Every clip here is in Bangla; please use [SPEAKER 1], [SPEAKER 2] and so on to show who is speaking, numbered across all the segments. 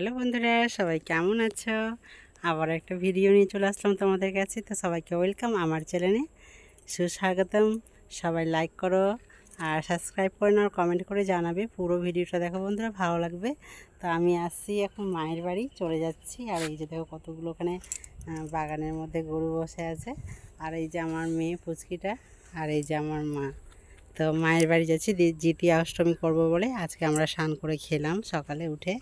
[SPEAKER 1] হ্যালো বন্ধুরা, সবাই কেমন আছো? আবার একটা ভিডিও নিয়ে চলে আসলাম তোমাদের কাছে। তো সবাইকে ওয়েলকাম আমার চ্যানেলে, সুস্বাগতম। সবাই লাইক করো আর সাবস্ক্রাইব করে নাও, কমেন্ট করে জানাবে। পুরো ভিডিওটা দেখো বন্ধুরা, ভালো লাগবে। তো আমি আসছি এখন মায়ের বাড়ি, চলে যাচ্ছি। আর এই যে দেখো কতগুলো ওখানে বাগানের মধ্যে গরু বসে আছে। আর এই যে আমার মেয়ে পুচকিটা, আর এই যে আমার মা। তো মায়ের বাড়ি যাচ্ছি, দ্বিতীয়া অষ্টমী করব বলে আজকে আমরা স্নান করে খেলাম সকালে উঠে।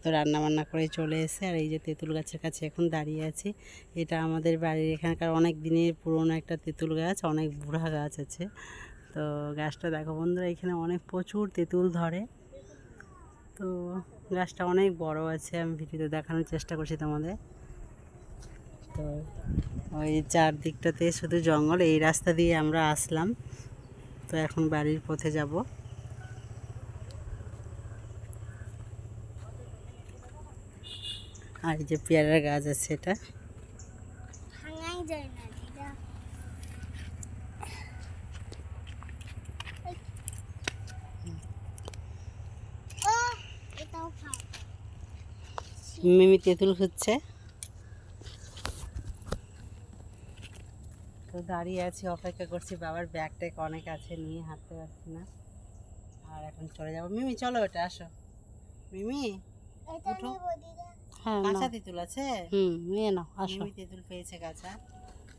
[SPEAKER 1] তো রান্না বান্না করে চলে এসে আর এই যে তেঁতুল গাছের কাছে এখন দাঁড়িয়ে আছি। এটা আমাদের বাড়ির এখানকার অনেক দিনের পুরনো একটা তেঁতুল গাছ, অনেক বুড়া গাছ আছে। তো গাছটা দেখো বন্ধুরা, এখানে অনেক প্রচুর তেঁতুল ধরে। তো গাছটা অনেক বড় আছে, আমি ভিডিওতে দেখানোর চেষ্টা করছি তোমাদের। তো ওই চারদিকটাতে শুধু জঙ্গল, এই রাস্তা দিয়ে আমরা আসলাম। তো এখন বাড়ির পথে যাব। আর এই যে পেয়ারার গাছ আছে, এটা মিমি তেঁতুল খুঁজছে। তো দাঁড়িয়ে আছি, অপেক্ষা করছি। বাবার ব্যাগ ট্যাগ অনেক আছে, নিয়ে হাঁটতে পারছি না। আর এখন চলে যাবো। মিমি চলো, এটা আসো। মিমি উঠো। হ্যাঁ, কাঁচা তেঁতুল আছে, নিয়ে নাও। মিমি তেঁতুল পেয়েছে কাঁচা।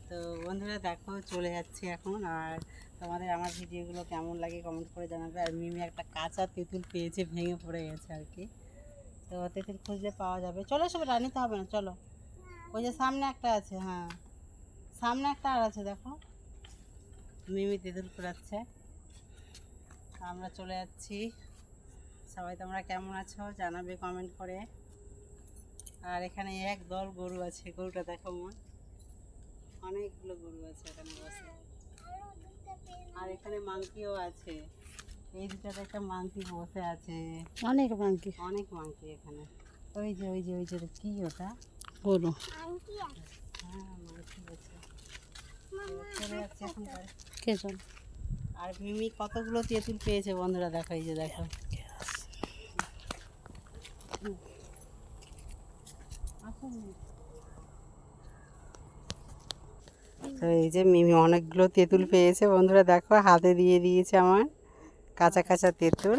[SPEAKER 1] তো বন্ধুরা দেখো, চলে যাচ্ছি এখন। আর তোমাদের আমার ভিডিওগুলো কেমন লাগে কমেন্ট করে জানাবে। আর মিমি একটা কাঁচা তেঁতুল পেয়েছে, ভেঙে পড়ে গেছে আর কি। তো তেঁতুল খুঁজলে পাওয়া যাবে। চলো, সব রানিতে হবে না, চলো। ওই যে সামনে একটা আছে, হ্যাঁ সামনে একটা আর আছে, দেখো মিমি তেঁতুল কুড়াচ্ছে। আমরা চলে যাচ্ছি। সবাই তোমরা কেমন আছো জানাবে কমেন্ট করে। আর এখানে এক দল গরু আছে, গরুটা দেখো মন, অনেকগুলো গরু আছে এখানে বসে। আর এখানে মাংকিও আছে, এই দুটাতে একটা মাংকি বসে আছে। অনেক মাংকি, অনেক মাংকি এখানে। ওই যে ওই যে ওই যে কি ওটা, গরু। হ্যাঁ মাংকি আছে। চলে যাচ্ছে এখন কে চল। আর মিমি কতগুলো তেঁতুল পেয়েছে বন্ধুরা, দেখো এই যে দেখো। তো এই যে মিমি অনেকগুলো তেঁতুল পেয়েছে বন্ধুরা, দেখো হাতে দিয়ে দিয়েছে আমার কাঁচা কাঁচা তেঁতুল।